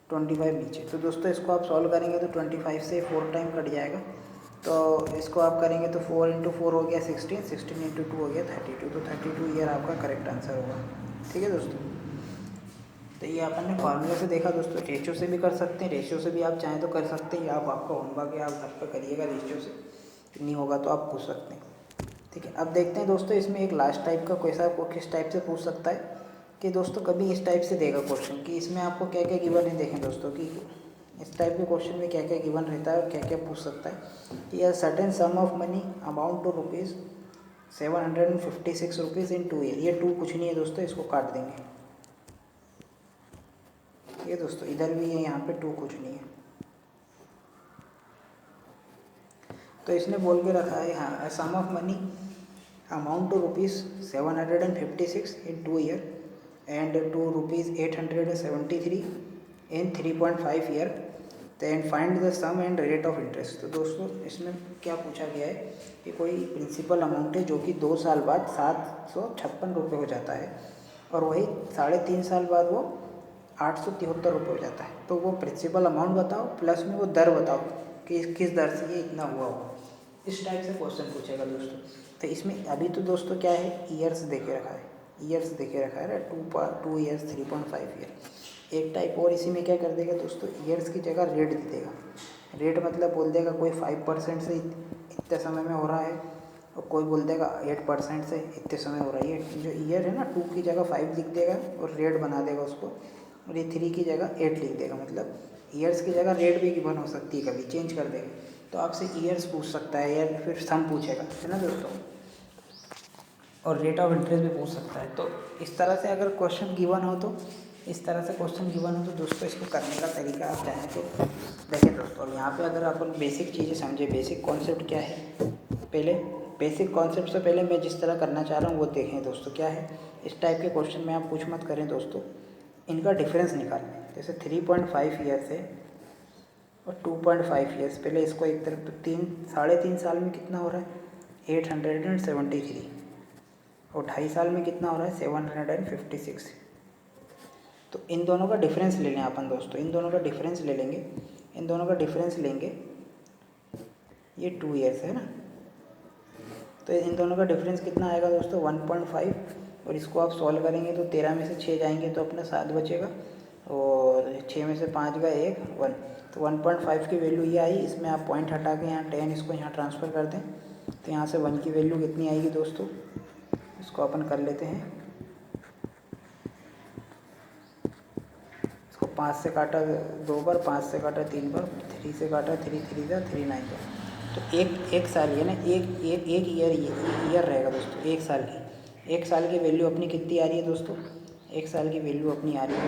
तो दोस्तों इसको आप सॉल्व करेंगे तो 25 से 4 टाइम कट जाएगा। तो इसको आप करेंगे तो 4 इंटू 4 हो गया 16, 16 इंटू 2 हो गया 32। तो 32 ईयर आपका करेक्ट आंसर होगा। ठीक है दोस्तों, तो ये अपन ने फार्मूले से देखा दोस्तों। रेशियो से भी कर सकते हैं, रेशियो से भी आप चाहें तो कर सकते हैं। आप आपका होमवर्क है, आप घर पर करिएगा। रेशियो से नहीं होगा तो आप पूछ सकते हैं। ठीक है, अब देखते हैं दोस्तों इसमें एक लास्ट टाइप का कैसा किस टाइप से पूछ सकता है कि दोस्तों कभी इस टाइप से देगा क्वेश्चन कि इसमें आपको क्या क्या गिवन है। देखें दोस्तों कि इस टाइप के क्वेश्चन में क्या क्या गिवन रहता है और क्या क्या पूछ सकता है कि यह certain sum of money amount to ₹756 in 2 year. ये 2 कुछ नहीं है दोस्तों, इसको काट देंगे। ये दोस्तों इधर भी है, यहाँ पे 2 कुछ नहीं है। तो इसने बोल के रखा है, हाँ, sum of money amount to ₹756 in 2 year and to ₹873 in 3.5 year, then find the sum and rate of interest। तो दोस्तों इसमें क्या पूछा गया है कि कोई प्रिंसिपल अमाउंट है जो कि 2 साल बाद ₹756 हो जाता है, और वही 3.5 साल बाद वो ₹873 हो जाता है। तो वो प्रिंसिपल अमाउंट बताओ, प्लस में वो दर बताओ कि किस दर से ये इतना हुआ हो। इस टाइप से क्वेश्चन पूछेगा दोस्तों। तो इसमें अभी तो दोस्तों क्या है, ईयर्स दे के रखा है, ईयर्स देखे रखा है ना, 2 ईयर्स 3.5 ईयर। एक टाइप और इसी में क्या कर देगा दोस्तों, ईयर्स की जगह रेट दे देगा। रेट मतलब बोल देगा कोई 5% से इतने समय में हो रहा है, और कोई बोल देगा 8% से इतने समय हो रहा है, जो ईयर है ना 2 की जगह 5 लिख देगा और रेट बना देगा उसको, और ये 3 की जगह 8 लिख देगा, मतलब ईयर्स की जगह रेट भी गिवन हो सकती है, कभी चेंज कर देगा। तो आपसे ईयर्स पूछ सकता है या फिर सम पूछेगा, है ना दोस्तों, और रेट ऑफ इंटरेस्ट भी पूछ सकता है। तो इस तरह से अगर क्वेश्चन गिवन हो तो दोस्तों इसको करने का तरीका आप चाहें तो देखिए दोस्तों। अब यहाँ पे अगर अपन बेसिक चीज़ें समझे, बेसिक कॉन्सेप्ट क्या है, पहले बेसिक कॉन्सेप्ट से पहले मैं जिस तरह करना चाह रहा हूँ वो देखें दोस्तों। क्या है, इस टाइप के क्वेश्चन में आप कुछ मत करें दोस्तों, इनका डिफरेंस निकालें। जैसे 3.5 ईयर्स है और 2.5 ईयर्स, पहले इसको एक तरफ, तो 3.5 साल में कितना हो रहा है 873, और 2.5 साल में कितना हो रहा है 756। तो इन दोनों का डिफरेंस ले लें अपन दोस्तों, इन दोनों का डिफरेंस ले लेंगे, ये 2 ईयर्स है ना, तो इन दोनों का डिफरेंस कितना आएगा दोस्तों 1.5, और इसको आप सॉल्व करेंगे तो 13 में से 6 जाएंगे तो अपना 7 बचेगा, और 6 में से 5 गया 1, तो 1.5 की वैल्यू ये आई। इसमें आप पॉइंट हटा के यहाँ 10 इसको यहाँ ट्रांसफ़र कर दें, तो यहाँ से 1 की वैल्यू कितनी आएगी दोस्तों, इसको अपन कर लेते हैं। इसको 5 से काटा 2 बार, 5 से काटा 3 बार, 3 से काटा 3, 3 जा 3 9 बार, तो एक साल ये ना एक ईयर रहेगा दोस्तों, एक साल की वैल्यू अपनी कितनी आ रही है दोस्तों, एक साल की वैल्यू अपनी आ रही है,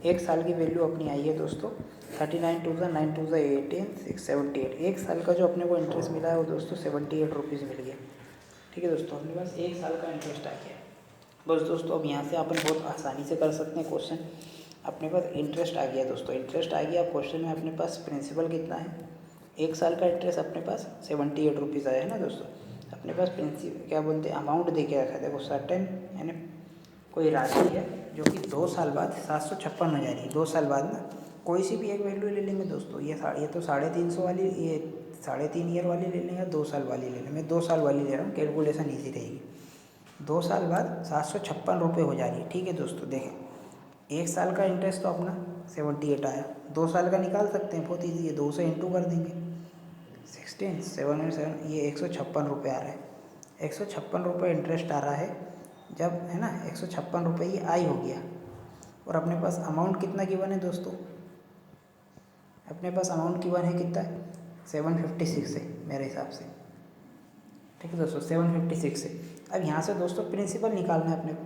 एक साल की वैल्यू अपनी आई है दोस्तों 39 2 9 2 18 6 78। एक साल का जो अपने को इंटरेस्ट मिला है वो दोस्तों 78 रुपीज़ मिल गया। ठीक है दोस्तों, अपने पास एक साल का इंटरेस्ट आ गया। बस दोस्तों अब यहाँ से अपन बहुत आसानी से कर सकते हैं क्वेश्चन। अपने पास इंटरेस्ट आ गया दोस्तों, इंटरेस्ट आ गया। क्वेश्चन में अपने पास प्रिंसिपल कितना है, एक साल का इंटरेस्ट अपने पास 78 रुपीज़ आया है ना दोस्तों। अपने पास प्रिंसिपल क्या बोलते हैं, अमाउंट दे के रखा है, देखो सर्टेन यानी कोई राशि है जो कि 2 साल बाद 756 हो जा रही है। 2 साल बाद ना कोई सी भी एक वैल्यू ले लेंगे दोस्तों, ये तो 350 वाली, ये 3.5 ईयर वाली ले लें या 2 साल वाली ले लें। मैं 2 साल वाली ले रहा हूँ, कैलकुलेशन ईजी रहेगी। 2 साल बाद 756 रुपये हो जा रही है। ठीक है दोस्तों, देखें एक साल का इंटरेस्ट तो अपना 78 आया, 2 साल का निकाल सकते हैं, बहुत ईजी है, 2 से इंटू कर देंगे 16 7 और 7, ये 156 रुपये आ रहा है। 156 रुपये इंटरेस्ट आ रहा है जब, है ना, 156 रुपये ये आई हो गया। और अपने पास अमाउंट कितना गिवन है दोस्तों, अपने पास अमाउंट गिवन है कितना, 756 है मेरे हिसाब से। ठीक है दोस्तों, 756 है। अब यहाँ से दोस्तों प्रिंसिपल निकालना है अपने को,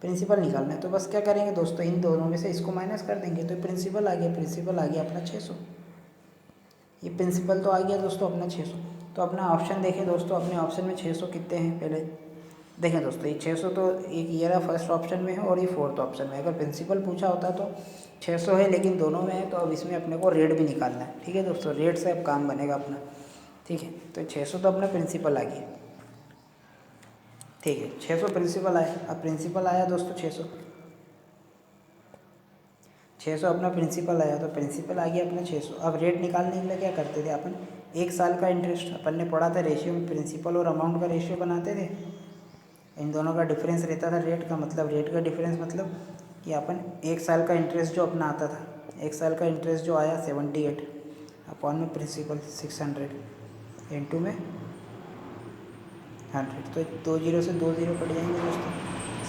प्रिंसिपल निकालना है, तो बस क्या करेंगे दोस्तों, इन दोनों में से इसको माइनस कर देंगे, तो प्रिंसिपल आ गया अपना 600। ये प्रिंसिपल तो आ गया दोस्तों अपना 600। तो अपना ऑप्शन देखें दोस्तों, अपने ऑप्शन में 600 कितने हैं पहले देखें दोस्तों। ये 600 तो एक ईयर फर्स्ट ऑप्शन में है और ये फोर्थ ऑप्शन में है। अगर प्रिंसिपल पूछा होता तो 600 है, लेकिन दोनों में है, तो अब इसमें अपने को रेट भी निकालना है। ठीक है दोस्तों, रेट से अब काम बनेगा अपना। ठीक है, तो 600 तो अपना प्रिंसिपल आ गया। ठीक है, 600 प्रिंसिपल आया। अब प्रिंसिपल आया दोस्तों 600 अपना प्रिंसिपल आया, तो प्रिंसिपल आ गया अपना 600। अब रेट निकालने के लिए क्या करते थे अपन, एक साल का इंटरेस्ट अपन ने पढ़ा था, रेशियो में प्रिंसिपल और अमाउंट का रेशियो बनाते थे। इन दोनों का डिफरेंस रहता था रेट का, मतलब रेट का डिफरेंस मतलब कि अपन एक साल का इंटरेस्ट जो अपना आता था, एक साल का इंटरेस्ट जो आया 78 अपॉन में प्रिंसिपल 600 इंटू में 100, तो 2 जीरो से 2 जीरो कट जाएंगे दोस्तों,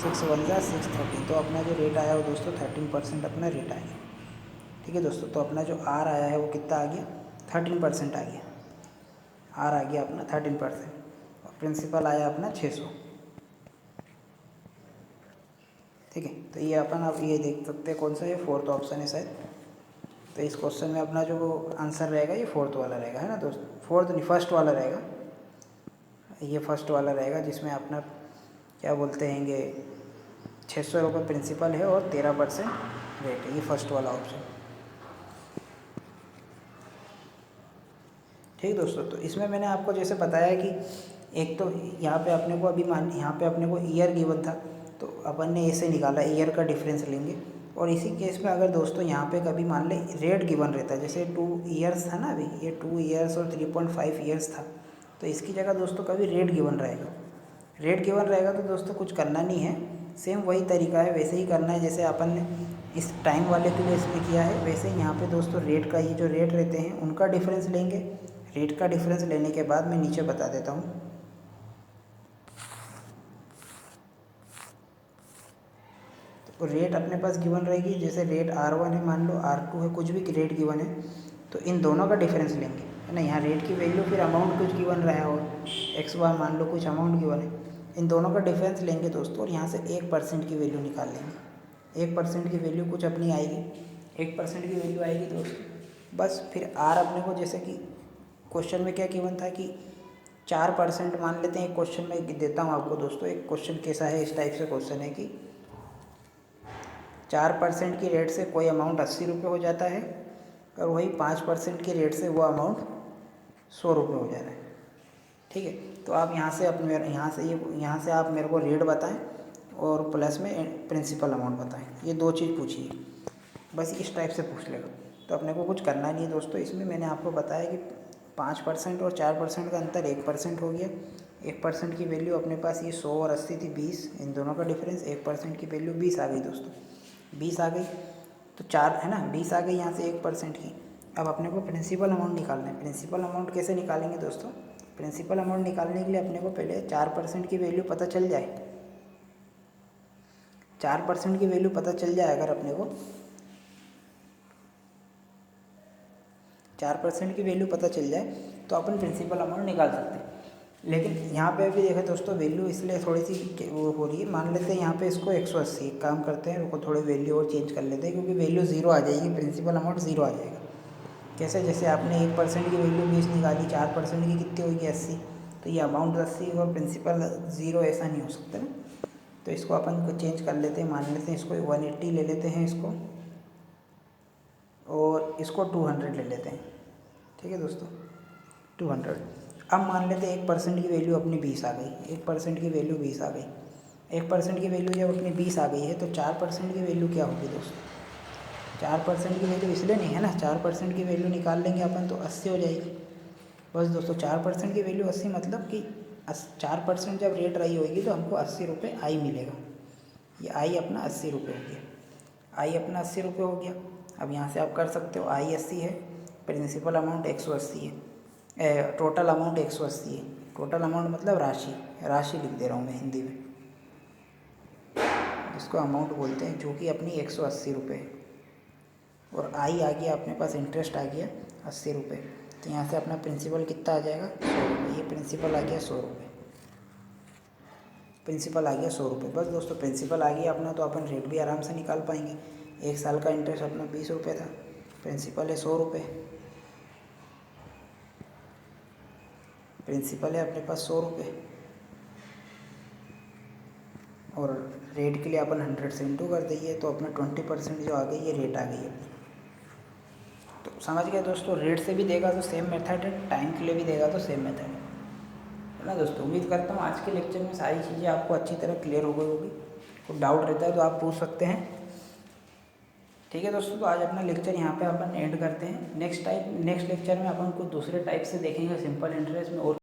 6 1 जा 6 13, तो अपना जो रेट आया वो दोस्तों 13% अपना रेट आ गया। ठीक है दोस्तों, तो अपना जो आर आया है वो कितना आ गया, 13% आ गया। आर आ गया अपना 13% और प्रिंसिपल आया अपना 600। ठीक है, तो ये अपन अब ये देख सकते हैं कौन सा, ये फोर्थ ऑप्शन है शायद। तो इस क्वेश्चन में अपना जो आंसर रहेगा ये फोर्थ वाला रहेगा, है ना दोस्तों, फोर्थ नहीं फर्स्ट वाला रहेगा, ये फर्स्ट वाला रहेगा, जिसमें अपना क्या बोलते हैं 600 रुपये प्रिंसिपल है और 13% रेट है, ये फर्स्ट वाला ऑप्शन। ठीक दोस्तों, तो इसमें मैंने आपको जैसे बताया कि एक तो यहाँ पे अपने को यहाँ पे अपने को ईयर गिवन था, तो अपन ने ऐसे निकाला, ईयर का डिफरेंस लेंगे। और इसी केस में अगर दोस्तों यहाँ पे कभी मान ले रेट गिवन रहता है, जैसे 2 ईयर्स था ना, अभी ये 2 ईयर्स और 3.5 ईयर्स था, तो इसकी जगह दोस्तों कभी रेट गिवन रहेगा, तो दोस्तों कुछ करना नहीं है, सेम वही तरीका है, वैसे ही करना है जैसे अपन ने इस टाइम वाले के लिए इसमें किया है। वैसे ही यहाँ पे दोस्तों रेट का, ये जो रेट रहते हैं उनका डिफरेंस लेंगे, रेट का डिफरेंस लेने के बाद मैं नीचे बता देता हूँ। तो रेट अपने पास गिवन रहेगी, जैसे रेट R1 है, मान लो R2 है, कुछ भी रेट गिवन है तो इन दोनों का डिफरेंस लेंगे, है ना। यहाँ रेट की वैल्यू फिर अमाउंट कुछ गिवन रहा है और XY मान लो कुछ अमाउंट गिवन है, इन दोनों का डिफरेंस लेंगे दोस्तों और यहाँ से 1% की वैल्यू निकाल लेंगे। 1% की वैल्यू कुछ अपनी आएगी, 1% की वैल्यू आएगी दोस्तों। बस फिर R अपने को, जैसे कि क्वेश्चन में क्या गिवन था कि 4% मान लेते हैं। एक क्वेश्चन में देता हूँ आपको दोस्तों, एक क्वेश्चन कैसा है, इस टाइप से क्वेश्चन है कि 4% की रेट से कोई अमाउंट 80 रुपये हो जाता है और वही 5% की रेट से वो अमाउंट 100 रुपये हो जा रहा है। ठीक है, तो आप यहाँ से अपने यहाँ से आप मेरे को रेट बताएं और प्लस में प्रिंसिपल अमाउंट बताएं। ये दो चीज़ पूछिए, बस इस टाइप से पूछ लेगा। तो अपने को कुछ करना नहीं है दोस्तों। इसमें मैंने आपको बताया कि 5% और 4% का अंतर 1% हो गया। 1% की वैल्यू अपने पास ये 100 और 80 थी, 20, इन दोनों का डिफरेंस 1% की वैल्यू 20 आ गई दोस्तों। 20 आ गई तो 4 है ना, 20 आ गई यहाँ से 1% की। अब अपने को प्रिंसिपल अमाउंट निकालना है। प्रिंसिपल अमाउंट कैसे निकालेंगे दोस्तों? प्रिंसिपल अमाउंट निकालने के लिए अपने को पहले 4% की वैल्यू पता चल जाए। 4% की वैल्यू पता चल जाए अगर अपने को 4% की वैल्यू पता चल जाए तो अपन प्रिंसिपल अमाउंट निकाल सकते हैं। लेकिन यहाँ पे अभी देखो दोस्तों, वैल्यू इसलिए थोड़ी सी वो हो रही है। मान लेते हैं यहाँ पे इसको 180, काम करते हैं, उसको थोड़ी वैल्यू और चेंज कर लेते हैं, क्योंकि वैल्यू 0 आ जाएगी, प्रिंसिपल अमाउंट 0 आ जाएगा। कैसे? जैसे आपने 1% की वैल्यू 20 निकाली, 4% की कितनी होगी 80, तो ये अमाउंट 80 और प्रिंसिपल 0, ऐसा नहीं हो सकता ना। तो इसको अपन को चेंज कर लेते हैं, मान लेते हैं इसको 180 ले लेते हैं इसको, और इसको 200 ले लेते हैं। ठीक है दोस्तों, 200। अब मान लेते हैं 1% की वैल्यू अपनी 20 आ गई। 1% की वैल्यू 20 आ गई। 1% की वैल्यू जब अपनी 20 आ गई है तो 4% की वैल्यू क्या होगी दोस्तों? 4% की वैल्यू इसलिए नहीं है ना, 4% की वैल्यू निकाल लेंगे अपन तो 80 हो जाएगी। बस दोस्तों, 4% की वैल्यू 80 मतलब कि 4% जब रेट रही होगी तो हमको 80 रुपये आई मिलेगा। ये आई अपना 80 रुपये हो गया। आई अपना 80 रुपये हो गया। अब यहाँ से आप कर सकते हो, आई 80 है, प्रिंसिपल अमाउंट 180 है, टोटल अमाउंट 180 है। टोटल अमाउंट मतलब राशि, राशि लिख दे रहा हूँ मैं हिंदी में, जिसको अमाउंट बोलते हैं, जो कि अपनी 180 रुपये है। और आई आ गया अपने पास, इंटरेस्ट आ गया 80 रुपये। तो यहाँ से अपना प्रिंसिपल कितना आ जाएगा? 100 रुपये। ये प्रिंसिपल आ गया 100 रुपये। प्रिंसिपल आ गया 100 रुपये। बस दोस्तों, प्रिंसिपल आ गया अपना, तो अपन रेट भी आराम से निकाल पाएंगे। 1 साल का इंटरेस्ट अपना 20 रुपये था, प्रिंसिपल है 100 रुपये। प्रिंसिपल है अपने पास 100 रुपये, और रेट के लिए अपन 100 से इंटू कर देंगे तो अपना 20% जो आ गई, ये रेट आ गई है। तो समझ गए दोस्तों, रेट से भी देगा तो सेम मेथड है, टाइम के लिए भी देगा तो सेम मेथड है ना दोस्तों। उम्मीद करता हूँ आज के लेक्चर में सारी चीज़ें आपको अच्छी तरह क्लियर हो गई होगी। कोई डाउट रहता है तो आप पूछ सकते हैं। ठीक है दोस्तों, तो आज अपना लेक्चर यहाँ पे अपन एंड करते हैं। नेक्स्ट लेक्चर में अपन कुछ दूसरे टाइप से देखेंगे सिंपल इंटरेस्ट में और